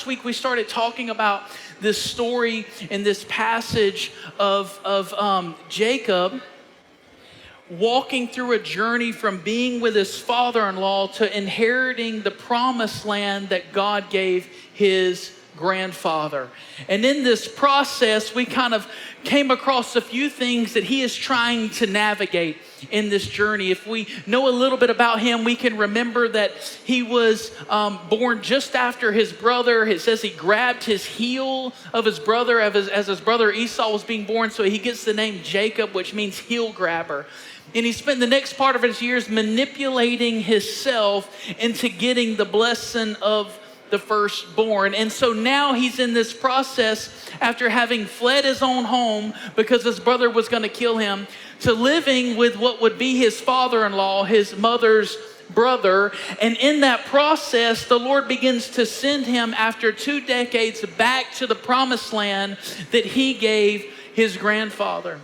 last week we started talking about this story in this passage of Jacob walking through a journey from being with his father-in-law to inheriting the promised land that God gave his grandfather. And in this process, we kind of came across a few things that he is trying to navigate in this journey. If we know a little bit about him, we can remember that he was born just after his brother. It says he grabbed his heel of his brother as his brother Esau was being born. So he gets the name Jacob, which means heel grabber. And he spent the next part of his years manipulating himself into getting the blessing of the firstborn. And so now he's in this process after having fled his own home because his brother was going to kill him, to living with what would be his father-in-law, his mother's brother. And in that process, the Lord begins to send him after 2 decades back to the promised land that he gave his grandfather.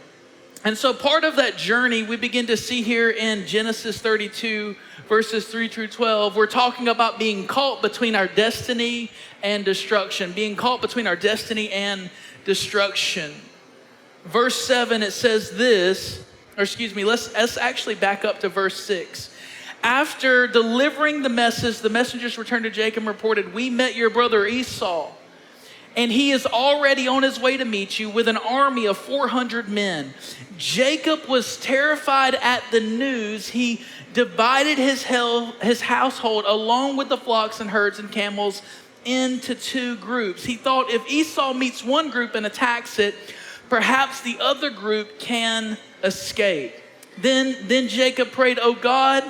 And so part of that journey we begin to see here in Genesis 32, verses 3 through 12. We're talking about being caught between our destiny and destruction. Being caught between our destiny and destruction. Verse 7, it says this, let's actually back up to verse 6. After delivering the message, the messengers returned to Jacob and reported, "We met your brother Esau, and he is already on his way to meet you with an army of 400 men. Jacob was terrified at the news. He divided his household along with the flocks and herds and camels into 2 groups. He thought if Esau meets one group and attacks it, perhaps the other group can escape. Then Jacob prayed, "O God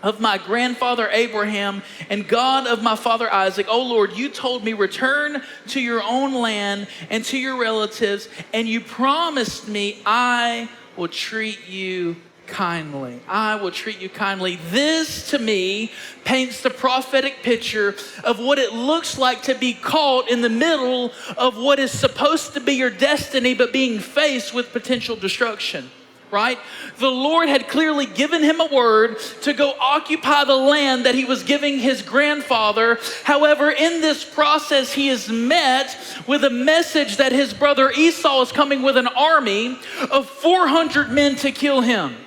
of my grandfather Abraham and God of my father Isaac, O Lord, you told me return to your own land and to your relatives, and you promised me I will treat you kindly. I will treat you kindly." This to me paints the prophetic picture of what it looks like to be caught in the middle of what is supposed to be your destiny, but being faced with potential destruction. Right? The Lord had clearly given him a word to go occupy the land that he was giving his grandfather. However, in this process, he is met with a message that his brother Esau is coming with an army of 400 men to kill him.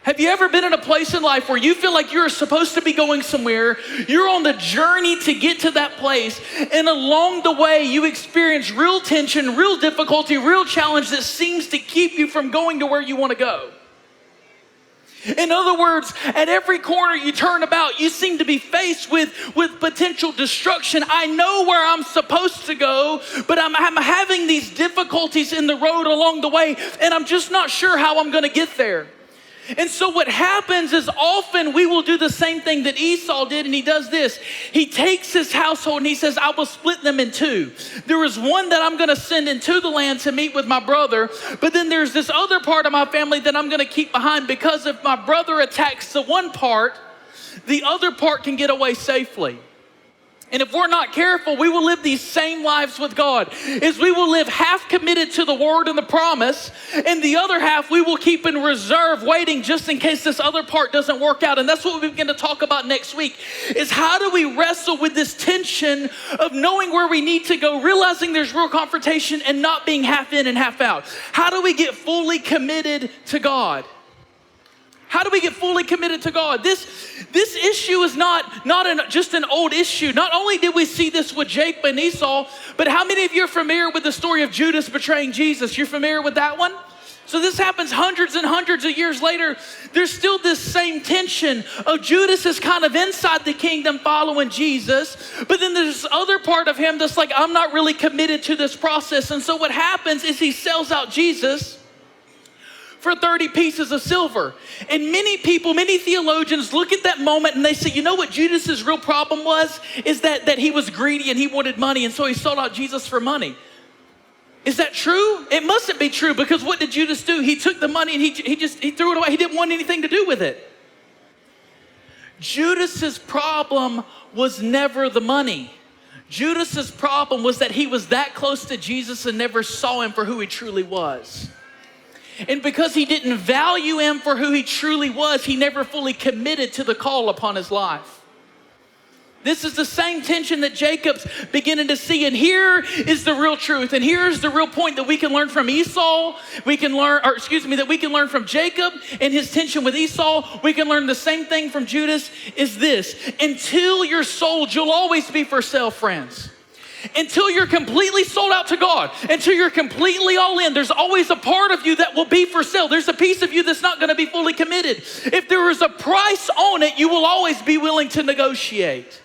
Have you ever been in a place in life where you feel like you're supposed to be going somewhere, you're on the journey to get to that place, and along the way you experience real tension, real difficulty, real challenge that seems to keep you from going to where you want to go? In other words, at every corner you turn about, you seem to be faced with potential destruction. I know where I'm supposed to go, but I'm having these difficulties in the road along the way, and I'm just not sure how I'm going to get there. And so what happens is often we will do the same thing that Esau did, and he does this. He takes his household and he says, I will split them in 2. There is one that I'm going to send into the land to meet with my brother, but then there's this other part of my family that I'm going to keep behind, because if my brother attacks the one part, the other part can get away safely. And if we're not careful, we will live these same lives with God. Is we will live half committed to the word and the promise, and the other half we will keep in reserve, waiting just in case this other part doesn't work out. And that's what we begin to talk about next week, is how do we wrestle with this tension of knowing where we need to go, realizing there's real confrontation, and not being half in and half out. How do we get fully committed to God? How do we get fully committed to God? This issue is not just an old issue. Not only did we see this with Jacob and Esau, but how many of you are familiar with the story of Judas betraying Jesus? You're familiar with that one? So this happens hundreds and hundreds of years later. There's still this same tension of Judas is kind of inside the kingdom following Jesus, but then there's this other part of him that's like, I'm not really committed to this process. And so what happens is he sells out Jesus for 30 pieces of silver. And many people, many theologians look at that moment and they say, you know what Judas's real problem was? Is that he was greedy and he wanted money, and so he sold out Jesus for money. Is that true? It mustn't be true, because what did Judas do? He took the money and he threw it away. He didn't want anything to do with it. Judas's problem was never the money. Judas's problem was that he was that close to Jesus and never saw him for who he truly was. And because he didn't value him for who he truly was, he never fully committed to the call upon his life. This is the same tension that Jacob's beginning to see. And here is the real truth. And here's the real point that we can learn from Esau. That we can learn from Jacob and his tension with Esau. We can learn the same thing from Judas is this. Until you're sold, you'll always be for sale, friends. Until you're completely sold out to God, until you're completely all in, there's always a part of you that will be for sale. There's a piece of you that's not going to be fully committed. If there is a price on it, you will always be willing to negotiate.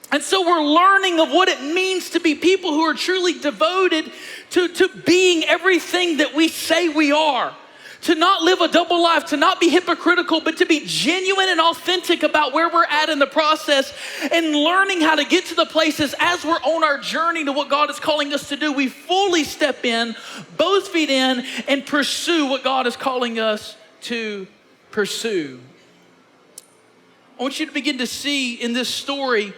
And so we're learning of what it means to be people who are truly devoted to being everything that we say we are. To not live a double life, to not be hypocritical, but to be genuine and authentic about where we're at in the process and learning how to get to the places as we're on our journey to what God is calling us to do. We fully step in, both feet in, and pursue what God is calling us to pursue. I want you to begin to see in this story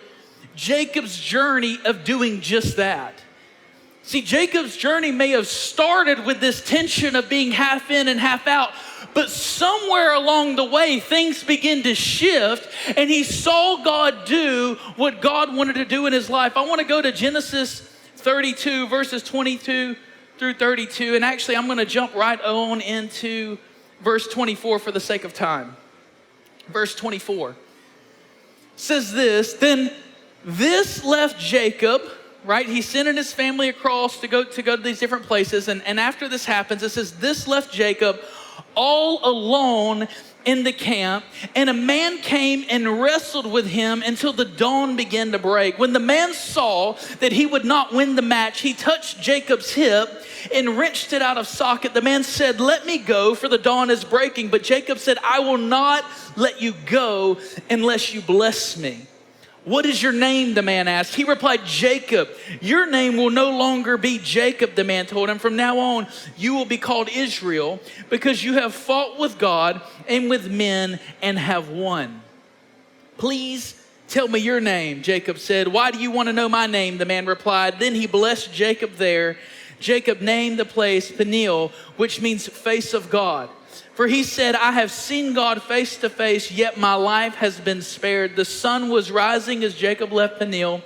Jacob's journey of doing just that. See, Jacob's journey may have started with this tension of being half in and half out, but somewhere along the way, things begin to shift, and he saw God do what God wanted to do in his life. I want to go to Genesis 32, verses 22 through 32, and actually I'm going to jump right on into verse 24 for the sake of time. Verse 24 says this, then this left Jacob, right? He's sending his family across to go to these different places. And after this happens, it says, this left Jacob all alone in the camp. And a man came and wrestled with him until the dawn began to break. When the man saw that he would not win the match, he touched Jacob's hip and wrenched it out of socket. The man said, let me go, for the dawn is breaking. But Jacob said, I will not let you go unless you bless me. What is your name? The man asked. He replied, Jacob. Your name will no longer be Jacob, the man told him. From now on, you will be called Israel, because you have fought with God and with men and have won. Please tell me your name, Jacob said. Why do you want to know my name? The man replied. Then he blessed Jacob there. Jacob named the place Peniel, which means face of God. For he said, I have seen God face to face, yet my life has been spared. The sun was rising as Jacob left Peniel,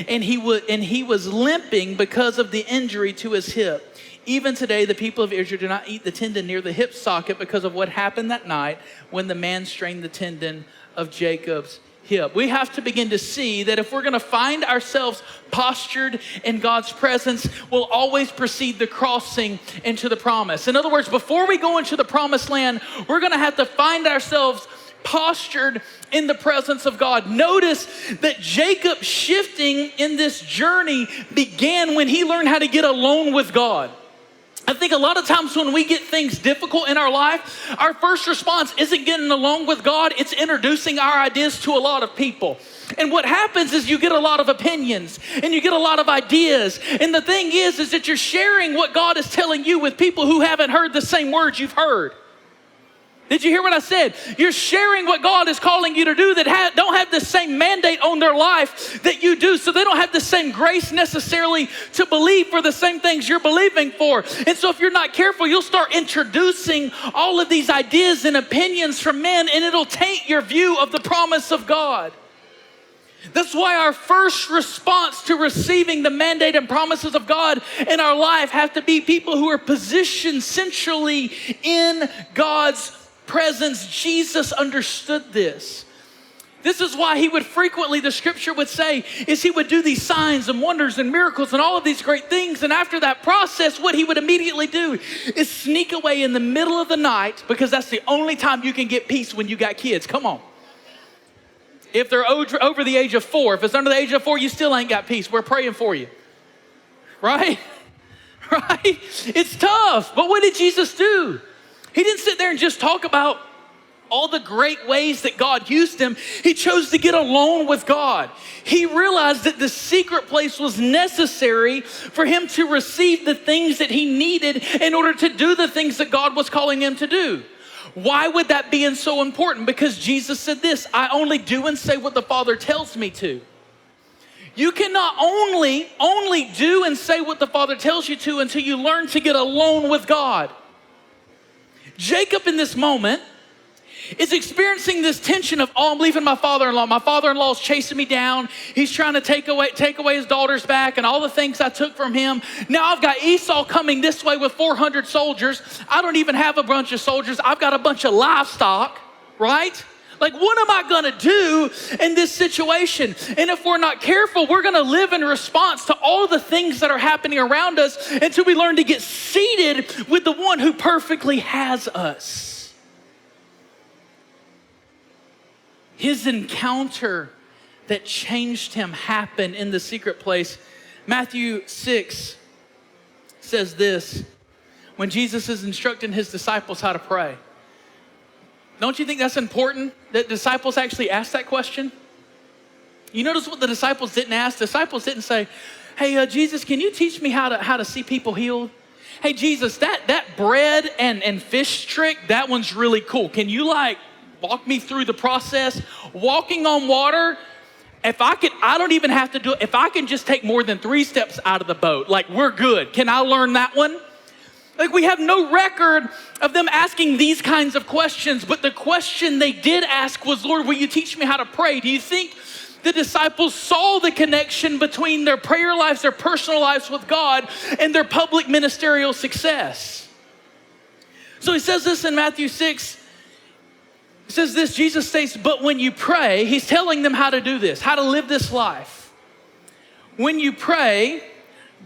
and he was limping because of the injury to his hip. Even today, the people of Israel do not eat the tendon near the hip socket because of what happened that night when the man strained the tendon of Jacob's hip. We have to begin to see that if we're going to find ourselves postured in God's presence, we'll always precede the crossing into the promise. In other words, before we go into the promised land, we're going to have to find ourselves postured in the presence of God. Notice that Jacob shifting in this journey began when he learned how to get alone with God. I think a lot of times when we get things difficult in our life, our first response isn't getting along with God, it's introducing our ideas to a lot of people. And what happens is you get a lot of opinions and you get a lot of ideas. And the thing is that you're sharing what God is telling you with people who haven't heard the same words you've heard. Did you hear what I said? You're sharing what God is calling you to do that don't have the same mandate on their life that you do. So they don't have the same grace necessarily to believe for the same things you're believing for. And so if you're not careful, you'll start introducing all of these ideas and opinions from men, and it'll taint your view of the promise of God. That's why our first response to receiving the mandate and promises of God in our life have to be people who are positioned centrally in God's presence. Jesus understood this. This is why he would frequently, the scripture would say, is he would do these signs and wonders and miracles and all of these great things. And after that process, what he would immediately do is sneak away in the middle of the night, because that's the only time you can get peace when you got kids. Come on. If they're over the age of 4, if it's under the age of 4, you still ain't got peace. We're praying for you. Right? Right? It's tough. But what did Jesus do? He didn't sit there and just talk about all the great ways that God used him. He chose to get alone with God. He realized that the secret place was necessary for him to receive the things that he needed in order to do the things that God was calling him to do. Why would that be so important? Because Jesus said this, I only do and say what the Father tells me to. You cannot only do and say what the Father tells you to until you learn to get alone with God. Jacob in this moment, is experiencing this tension of, oh, I'm leaving my father-in-law. My father-in-law is chasing me down. He's trying to take away his daughters back and all the things I took from him. Now I've got Esau coming this way with 400 soldiers. I don't even have a bunch of soldiers. I've got a bunch of livestock, right? Like, what am I gonna do in this situation? And if we're not careful, we're gonna live in response to all the things that are happening around us until we learn to get seated with the one who perfectly has us. His encounter that changed him happened in the secret place. Matthew 6 says this, when Jesus is instructing his disciples how to pray. Don't you think that's important that disciples actually ask that question? You notice what the disciples didn't ask? Disciples didn't say, hey, Jesus, can you teach me how to see people healed? Hey, Jesus, that bread and fish trick, that one's really cool. Can you walk me through the process? Walking on water, I don't even have to do it. If I can just take more than 3 steps out of the boat, we're good. Can I learn that one? We have no record of them asking these kinds of questions, but the question they did ask was, Lord, will you teach me how to pray? Do you think the disciples saw the connection between their prayer lives, their personal lives with God, and their public ministerial success? So he says this in Matthew 6. It says this, Jesus states, but when you pray, he's telling them how to do this, how to live this life. When you pray,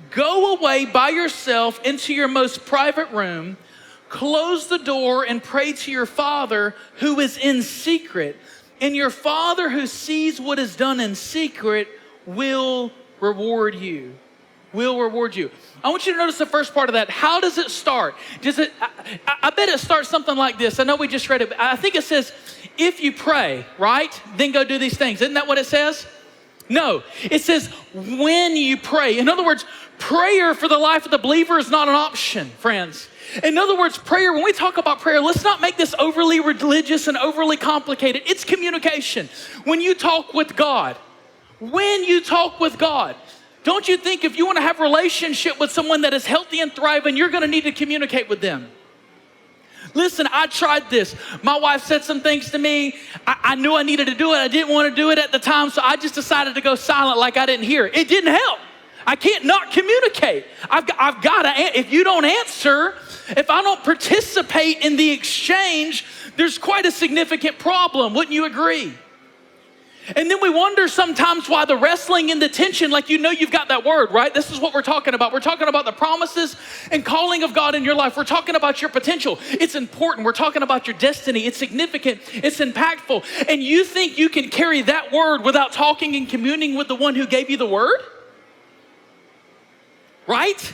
go away by yourself into your most private room, close the door and pray to your Father who is in secret. And your Father who sees what is done in secret will reward you. Will reward you. I want you to notice the first part of that. How does it start? I bet it starts something like this. I know we just read it, but I think it says, if you pray, right? Then go do these things. Isn't that what it says? No, it says when you pray. In other words, prayer for the life of the believer is not an option, friends. In other words, prayer, when we talk about prayer, let's not make this overly religious and overly complicated. It's communication. When you talk with God, don't you think if you want to have a relationship with someone that is healthy and thriving, you're going to need to communicate with them? Listen, I tried this. My wife said some things to me. I knew I needed to do it. I didn't want to do it at the time, so I just decided to go silent like I didn't hear. It didn't help. I can't not communicate. I've got to, if you don't answer, if I don't participate in the exchange, there's quite a significant problem. Wouldn't you agree? And then we wonder sometimes why the wrestling and the tension, you've got that word, right? This is what we're talking about. We're talking about the promises and calling of God in your life. We're talking about your potential. It's important. We're talking about your destiny. It's significant. It's impactful. And you think you can carry that word without talking and communing with the one who gave you the word? Right?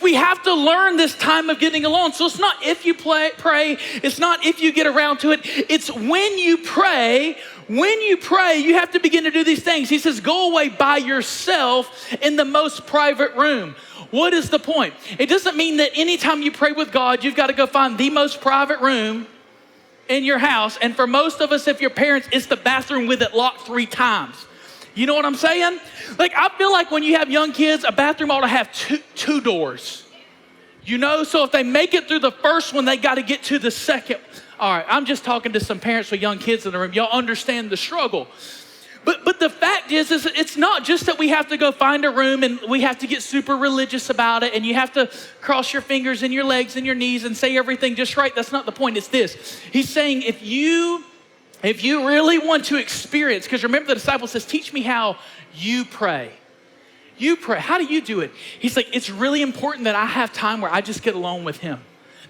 We have to learn this time of getting alone. So it's not if you pray. It's not if you get around to it. It's when you pray. When you pray, you have to begin to do these things. He says, go away by yourself in the most private room. What is the point? It doesn't mean that anytime you pray with God, you've got to go find the most private room in your house. And for most of us, if you're parents, it's the bathroom with it locked 3 times. You know what I'm saying? I feel like when you have young kids, a bathroom ought to have two doors. So if they make it through the first one, they got to get to the second. All right, I'm just talking to some parents with young kids in the room. Y'all understand the struggle. But the fact is it's not just that we have to go find a room and we have to get super religious about it and you have to cross your fingers and your legs and your knees and say everything just right. That's not the point. It's this. He's saying if you really want to experience, because remember the disciple says, teach me how you pray. You pray. How do you do it? He's like, it's really important that I have time where I just get alone with him.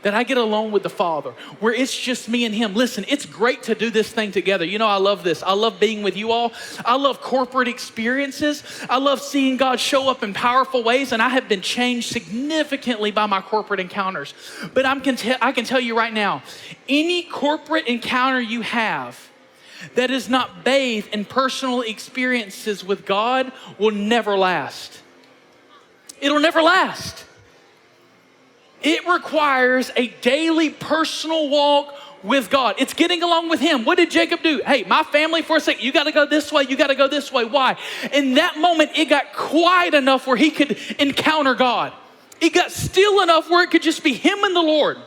That I get alone with the Father, where it's just me and him. Listen, it's great to do this thing together. I love this. I love being with you all. I love corporate experiences. I love seeing God show up in powerful ways, and I have been changed significantly by my corporate encounters. But I can tell you right now, any corporate encounter you have that is not bathed in personal experiences with God will never last. It'll never last. It requires a daily personal walk with God. It's getting along with him. What did Jacob do? Hey, my family, for a second, you got to go this way. You got to go this way. Why? In that moment, it got quiet enough where he could encounter God. It got still enough where it could just be him and the Lord.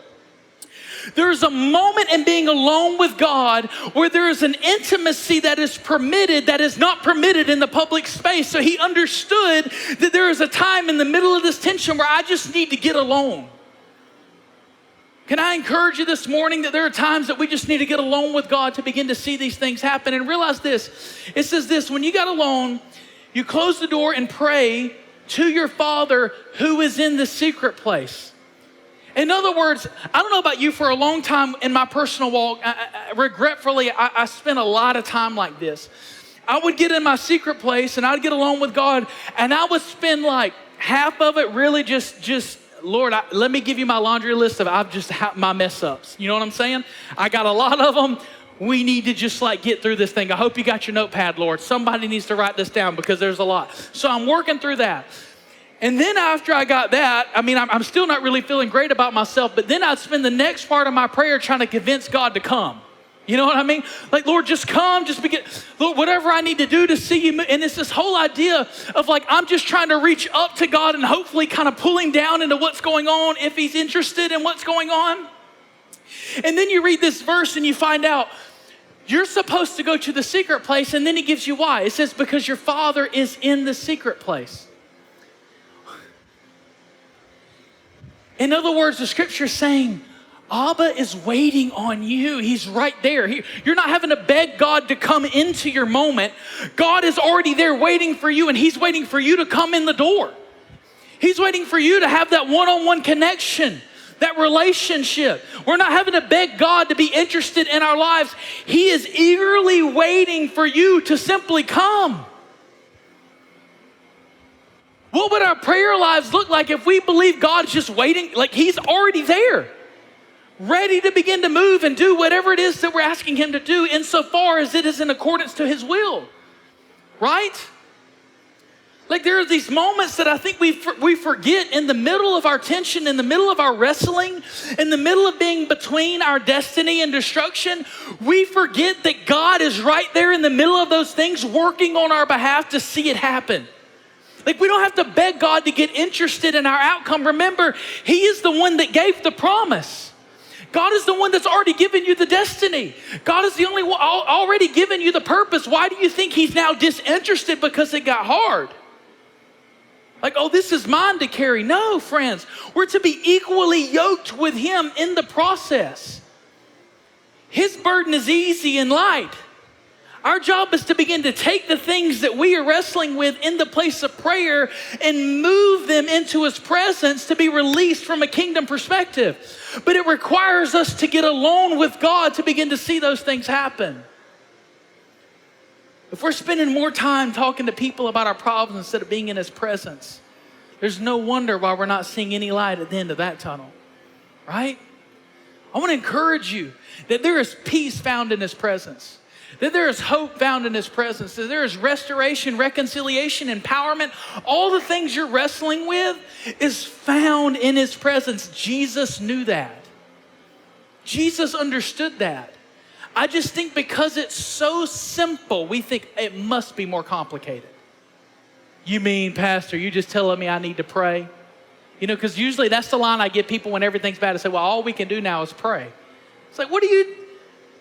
There's a moment in being alone with God where there is an intimacy that is permitted that is not permitted in the public space. So he understood that there is a time in the middle of this tension where I just need to get alone. Can I encourage you this morning that there are times that we just need to get alone with God to begin to see these things happen? And realize this, it says this, when you got alone, you close the door and pray to your Father who is in the secret place. In other words, I don't know about you, for a long time in my personal walk, regretfully, I spent a lot of time like this. I would get in my secret place and I'd get alone with God, and I would spend like half of it really just Lord, let me give you my laundry list of my mess ups. You know what I'm saying? I got a lot of them. We need to just like get through this thing. I hope you got your notepad, Lord. Somebody needs to write this down because there's a lot. So I'm working through that. And then after I got that, I mean, I'm still not really feeling great about myself, but then I'd spend the next part of my prayer trying to convince God to come. You know what I mean? Like, Lord, just come, just begin, Lord, whatever I need to do to see you. And it's this whole idea of like, I'm just trying to reach up to God and hopefully kind of pull him down into what's going on if he's interested in what's going on. And then you read this verse and you find out you're supposed to go to the secret place, and then he gives you why. It says, because your Father is in the secret place. In other words, the scripture is saying, Abba is waiting on you. He's right there. You're not having to beg God to come into your moment. God is already there waiting for you, and he's waiting for you to come in the door. He's waiting for you to have that one-on-one connection, that relationship. We're not having to beg God to be interested in our lives. He is eagerly waiting for you to simply come. What would our prayer lives look like if we believe God's just waiting? Like he's already there, ready to begin to move and do whatever it is that we're asking him to do insofar as it is in accordance to his will, right? Like there are these moments that I think we forget in the middle of our tension, in the middle of our wrestling, in the middle of being between our destiny and destruction. We forget that God is right there in the middle of those things working on our behalf to see it happen. Like we don't have to beg God to get interested in our outcome. Remember, he is the one that gave the promise. God is the one that's already given you the destiny. God is the only one already given you the purpose. Why do you think he's now disinterested because it got hard? Like, oh, this is mine to carry. No, friends, we're to be equally yoked with him in the process. His burden is easy and light. Our job is to begin to take the things that we are wrestling with in the place of prayer and move them into his presence to be released from a kingdom perspective. But it requires us to get alone with God to begin to see those things happen. If we're spending more time talking to people about our problems instead of being in his presence, there's no wonder why we're not seeing any light at the end of that tunnel, right? I want to encourage you that there is peace found in his presence, that there is hope found in his presence, that there is restoration, reconciliation, empowerment. All the things you're wrestling with is found in his presence. Jesus knew that. Jesus understood that. I just think because it's so simple, we think it must be more complicated. You mean, Pastor, you just telling me I need to pray? You know, because usually that's the line I get people when everything's bad. I say, well, all we can do now is pray. It's like, what do you...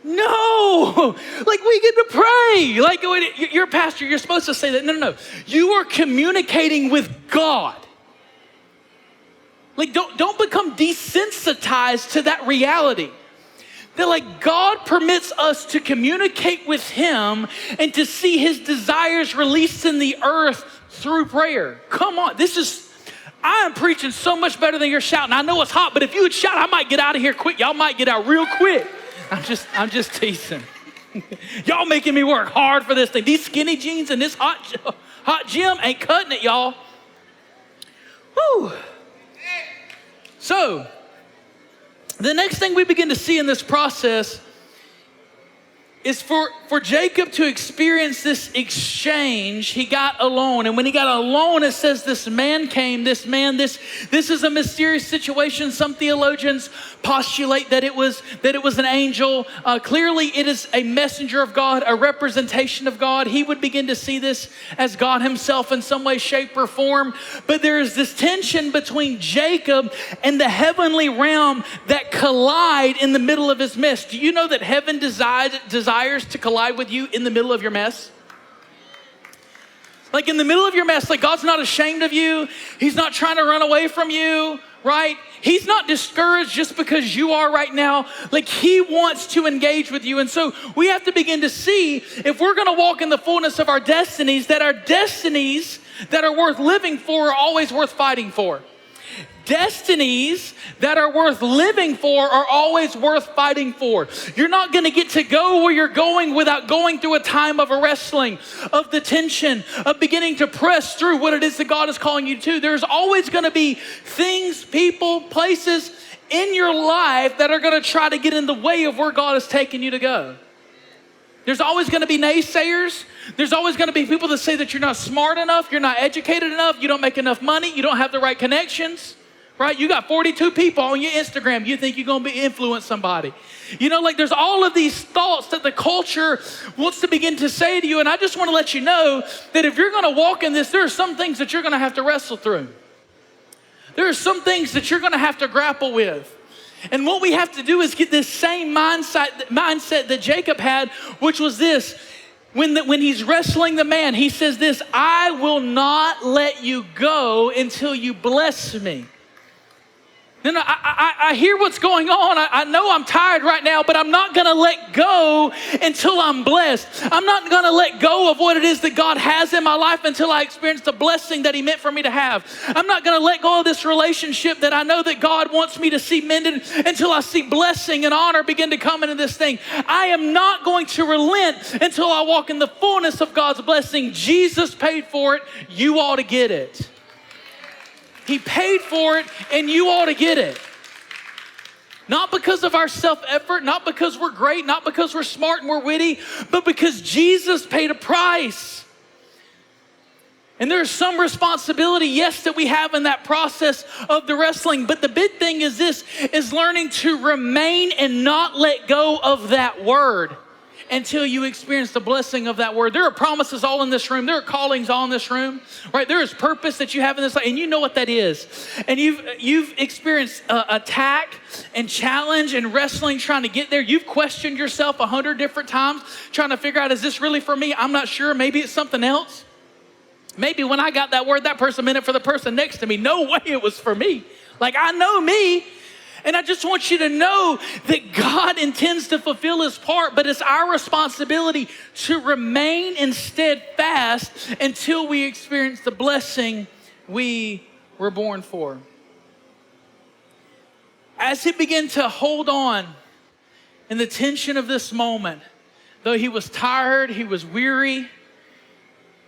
No, like we get to pray. Like you're a pastor, you're supposed to say that. No. You are communicating with God. Like don't become desensitized to that reality. That like God permits us to communicate with him and to see his desires released in the earth through prayer. Come on, I am preaching so much better than you're shouting. I know it's hot, but if you would shout, I might get out of here quick. Y'all might get out real quick. I'm just teasing. Y'all making me work hard for this thing. These skinny jeans and this hot gym ain't cutting it, y'all. Woo. So, the next thing we begin to see in this process is for Jacob to experience this exchange. He got alone. And when he got alone, it says this man came, this is a mysterious situation. Some theologians postulate that it was an angel. Clearly it is a messenger of God, a representation of God. He would begin to see this as God himself in some way, shape, or form. But there is this tension between Jacob and the heavenly realm that collide in the middle of his mess. Do you know that heaven desires to collide with you in the middle of your mess? Like in the middle of your mess, like God's not ashamed of you. He's not trying to run away from you, right? He's not discouraged just because you are right now. Like he wants to engage with you. And so we have to begin to see, if we're going to walk in the fullness of our destinies that are worth living for are always worth fighting for. Destinies that are worth living for are always worth fighting for. You're not going to get to go where you're going without going through a time of a wrestling, of the tension, of beginning to press through what it is that God is calling you to. There's always going to be things, people, places in your life that are going to try to get in the way of where God is taking you to go. There's always going to be naysayers. There's always going to be people that say that you're not smart enough, you're not educated enough, you don't make enough money, you don't have the right connections. Right? You got 42 people on your Instagram. You think you're going to influence somebody. You know, like there's all of these thoughts that the culture wants to begin to say to you. And I just want to let you know that if you're going to walk in this, there are some things that you're going to have to wrestle through. There are some things that you're going to have to grapple with. And what we have to do is get this same mindset that Jacob had, which was this. When he's wrestling the man, he says this, I will not let you go until you bless me. Then I hear what's going on. I know I'm tired right now, but I'm not going to let go until I'm blessed. I'm not going to let go of what it is that God has in my life until I experience the blessing that he meant for me to have. I'm not going to let go of this relationship that I know that God wants me to see mended until I see blessing and honor begin to come into this thing. I am not going to relent until I walk in the fullness of God's blessing. Jesus paid for it. You ought to get it. He paid for it, and you ought to get it. Not because of our self-effort, not because we're great, not because we're smart and we're witty, but because Jesus paid a price. And there's some responsibility, yes, that we have in that process of the wrestling. But the big thing is this, is learning to remain and not let go of that word until you experience the blessing of that word. There are promises all in this room. There are callings all in this room, right? There is purpose that you have in this life, and you know what that is. And you've experienced attack and challenge and wrestling trying to get there. You've questioned yourself 100 different times trying to figure out, is this really for me? I'm not sure. Maybe it's something else. Maybe when I got that word, that person meant it for the person next to me. No way it was for me. Like, I know me. And I just want you to know that God intends to fulfill his part, but it's our responsibility to remain and steadfast until we experience the blessing we were born for. As he began to hold on in the tension of this moment, though he was tired, he was weary,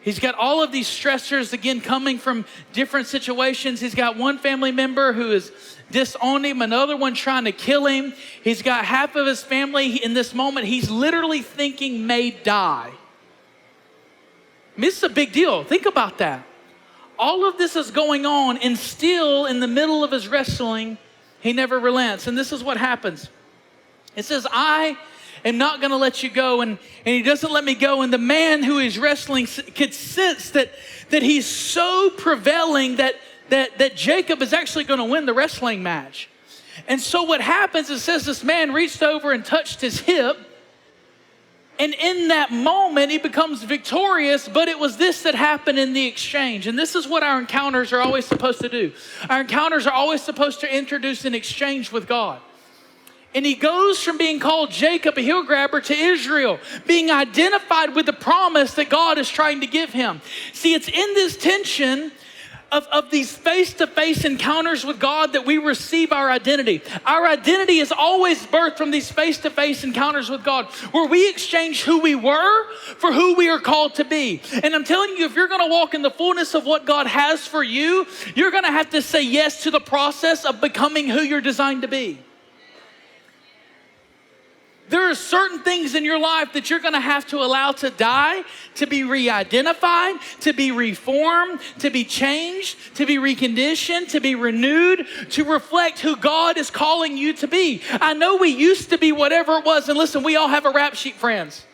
he's got all of these stressors, again, coming from different situations. He's got one family member who is disowned him, another one trying to kill him. He's got half of his family in this moment he's literally thinking may die. I mean, this is a big deal. Think about that. All of this is going on, and still in the middle of his wrestling, he never relents. And this is what happens. It says, I am not going to let you go. And he doesn't let me go. And the man who is wrestling could sense that he's so prevailing that Jacob is actually going to win the wrestling match. And so what happens, it says this man reached over and touched his hip. And in that moment, he becomes victorious. But it was this that happened in the exchange. And this is what our encounters are always supposed to do. Our encounters are always supposed to introduce an exchange with God. And he goes from being called Jacob, a heel grabber, to Israel, being identified with the promise that God is trying to give him. See, it's in this tension of these face-to-face encounters with God that we receive our identity. Our identity is always birthed from these face-to-face encounters with God, where we exchange who we were for who we are called to be. And I'm telling you, if you're going to walk in the fullness of what God has for you, you're going to have to say yes to the process of becoming who you're designed to be. There are certain things in your life that you're gonna have to allow to die, to be re-identified, to be reformed, to be changed, to be reconditioned, to be renewed, to reflect who God is calling you to be. I know we used to be whatever it was, and listen, we all have a rap sheet, friends.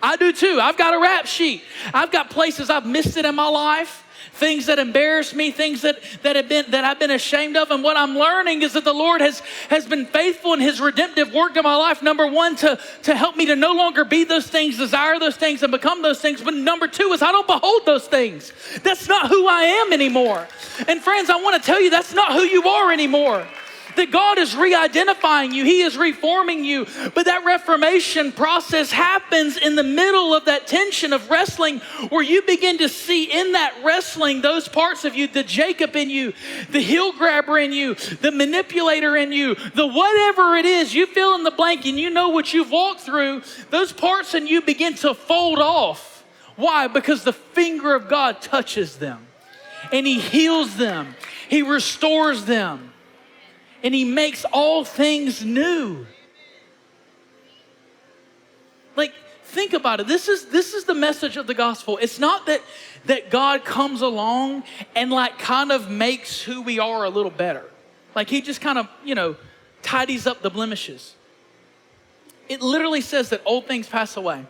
I do too. I've got a rap sheet. I've got places I've missed it in my life. Things that embarrass me, things that I've been ashamed of. And what I'm learning is that the Lord has been faithful in his redemptive work in my life. Number one, to help me to no longer be those things, desire those things, and become those things. But number two is I don't behold those things. That's not who I am anymore. And friends, I want to tell you that's not who you are anymore. That God is re-identifying you. He is reforming you. But that reformation process happens in the middle of that tension of wrestling, where you begin to see in that wrestling those parts of you, the Jacob in you, the heel grabber in you, the manipulator in you, the whatever it is, you fill in the blank and you know what you've walked through, those parts in you begin to fold off. Why? Because the finger of God touches them and he heals them. He restores them. And he makes all things new. Like, think about it. This is the message of the gospel. It's not that God comes along and like kind of makes who we are a little better. Like he just kind of, tidies up the blemishes. It literally says that old things pass away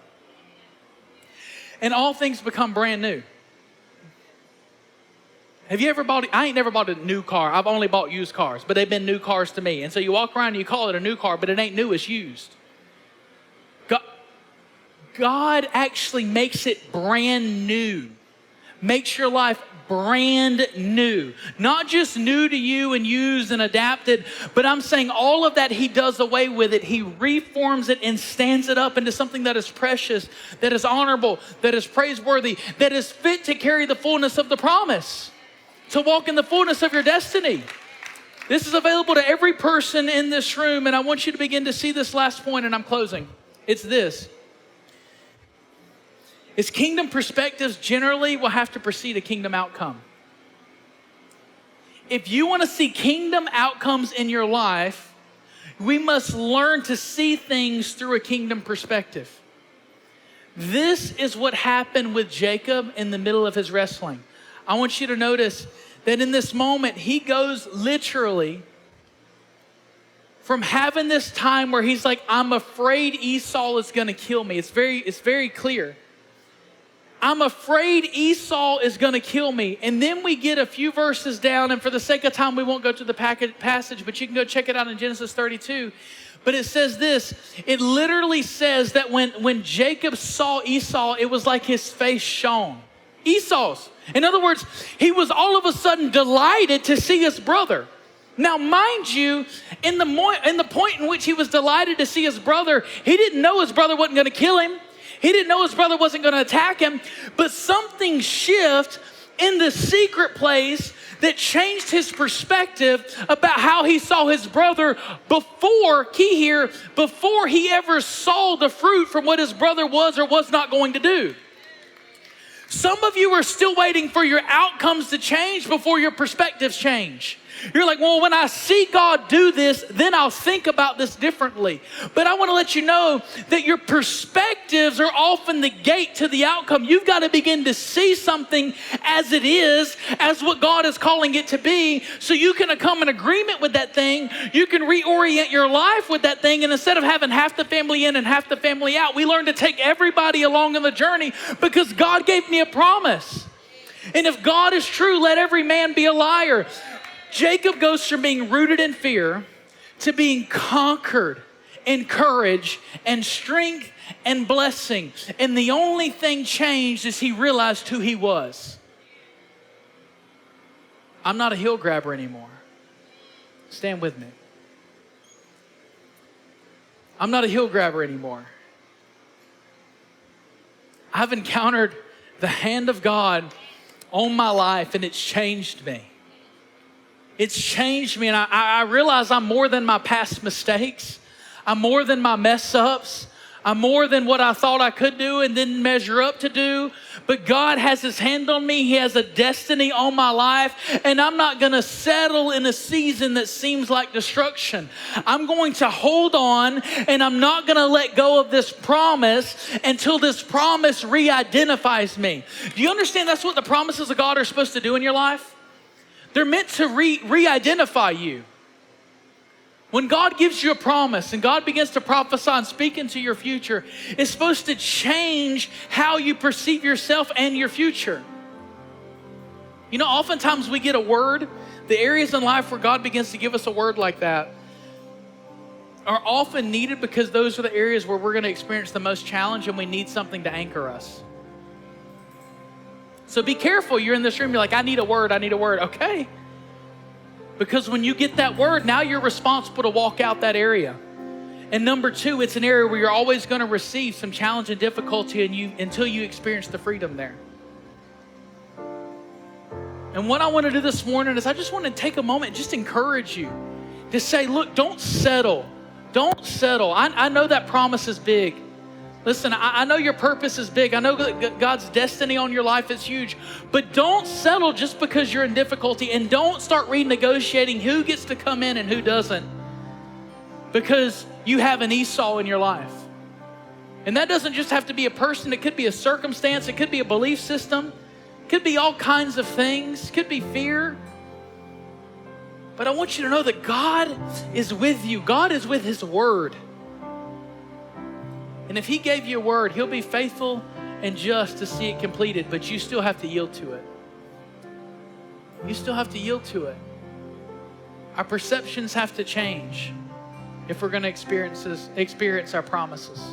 and all things become brand new. Have you ever bought, I ain't never bought a new car. I've only bought used cars, but they've been new cars to me. And so you walk around and you call it a new car, but it ain't new, it's used. God actually makes it brand new. Makes your life brand new. Not just new to you and used and adapted, but I'm saying all of that he does away with it. He reforms it and stands it up into something that is precious, that is honorable, that is praiseworthy, that is fit to carry the fullness of the promise. To walk in the fullness of your destiny. This is available to every person in this room, and I want you to begin to see this last point, and I'm closing. It's this. Is kingdom perspectives generally will have to precede a kingdom outcome. If you want to see kingdom outcomes in your life, we must learn to see things through a kingdom perspective. This is what happened with Jacob in the middle of his wrestling. I want you to notice that in this moment, he goes literally from having this time where he's like, I'm afraid Esau is going to kill me. It's very clear. I'm afraid Esau is going to kill me. And then we get a few verses down, and for the sake of time, we won't go to the passage, but you can go check it out in Genesis 32. But it says this, it literally says that when Jacob saw Esau, it was like his face shone. Esau's. In other words, he was all of a sudden delighted to see his brother. Now, mind you, in the point in which he was delighted to see his brother, he didn't know his brother wasn't going to kill him. He didn't know his brother wasn't going to attack him. But something shifted in the secret place that changed his perspective about how he saw his brother before he ever saw the fruit from what his brother was or was not going to do. Some of you are still waiting for your outcomes to change before your perspectives change. You're like, well, when I see God do this, then I'll think about this differently. But I want to let you know that your perspectives are often the gate to the outcome. You've got to begin to see something as it is, as what God is calling it to be, so you can come in agreement with that thing. You can reorient your life with that thing, and instead of having half the family in and half the family out, we learn to take everybody along on the journey because God gave me a promise. And if God is true, let every man be a liar. Jacob goes from being rooted in fear to being conquered in courage and strength and blessing. And the only thing changed is he realized who he was. I'm not a heel grabber anymore. Stand with me. I'm not a heel grabber anymore. I've encountered the hand of God on my life, and it's changed me. It's changed me, and I realize I'm more than my past mistakes. I'm more than my mess ups. I'm more than what I thought I could do and didn't measure up to do. But God has his hand on me. He has a destiny on my life. And I'm not going to settle in a season that seems like destruction. I'm going to hold on, and I'm not going to let go of this promise until this promise re-identifies me. Do you understand that's what the promises of God are supposed to do in your life? They're meant to re-identify you. When God gives you a promise and God begins to prophesy and speak into your future, it's supposed to change how you perceive yourself and your future. You know, oftentimes we get a word. The areas in life where God begins to give us a word like that are often needed because those are the areas where we're going to experience the most challenge and we need something to anchor us. So be careful. You're in this room, you're like, I need a word. Okay. Because when you get that word, now you're responsible to walk out that area. And number two, it's an area where you're always going to receive some challenge and difficulty until you experience the freedom there. And what I want to do this morning is I just want to take a moment and just encourage you to say, look, don't settle. Don't settle. I know that promise is big. Listen, I know your purpose is big. I know that God's destiny on your life is huge. But don't settle just because you're in difficulty, and don't start renegotiating who gets to come in and who doesn't, because you have an Esau in your life. And that doesn't just have to be a person. It could be a circumstance. It could be a belief system. It could be all kinds of things. It could be fear. But I want you to know that God is with you. God is with his word. And if he gave you a word, he'll be faithful and just to see it completed, but you still have to yield to it. You still have to yield to it. Our perceptions have to change if we're going to experience our promises.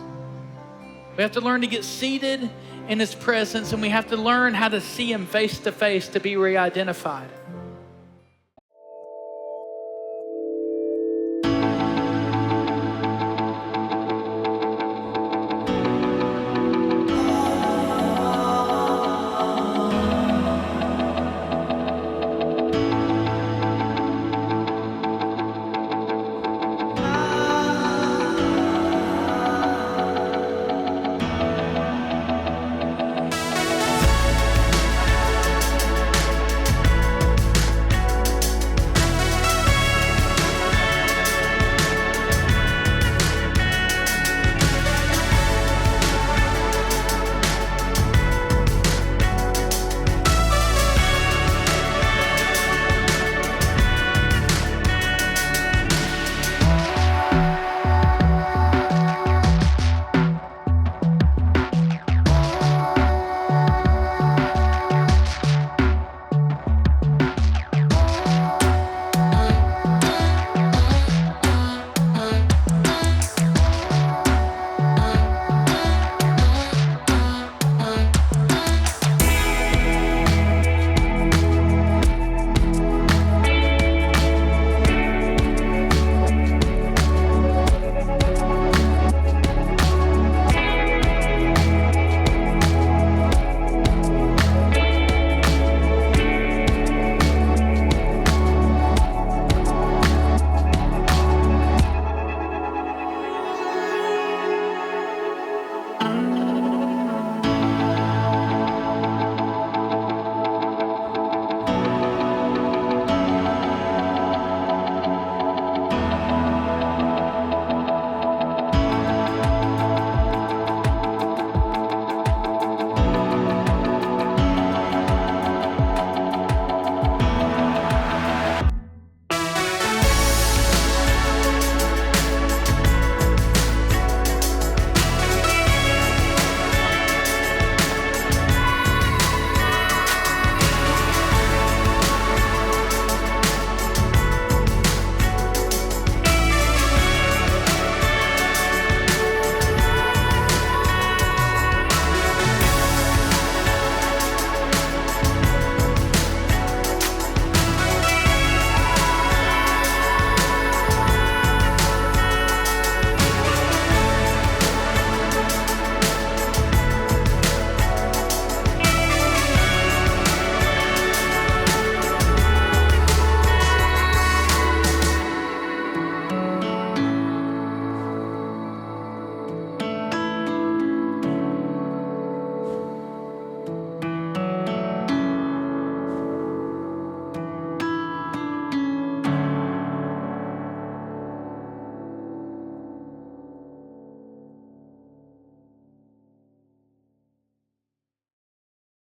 We have to learn to get seated in his presence, and we have to learn how to see him face to face to be re-identified.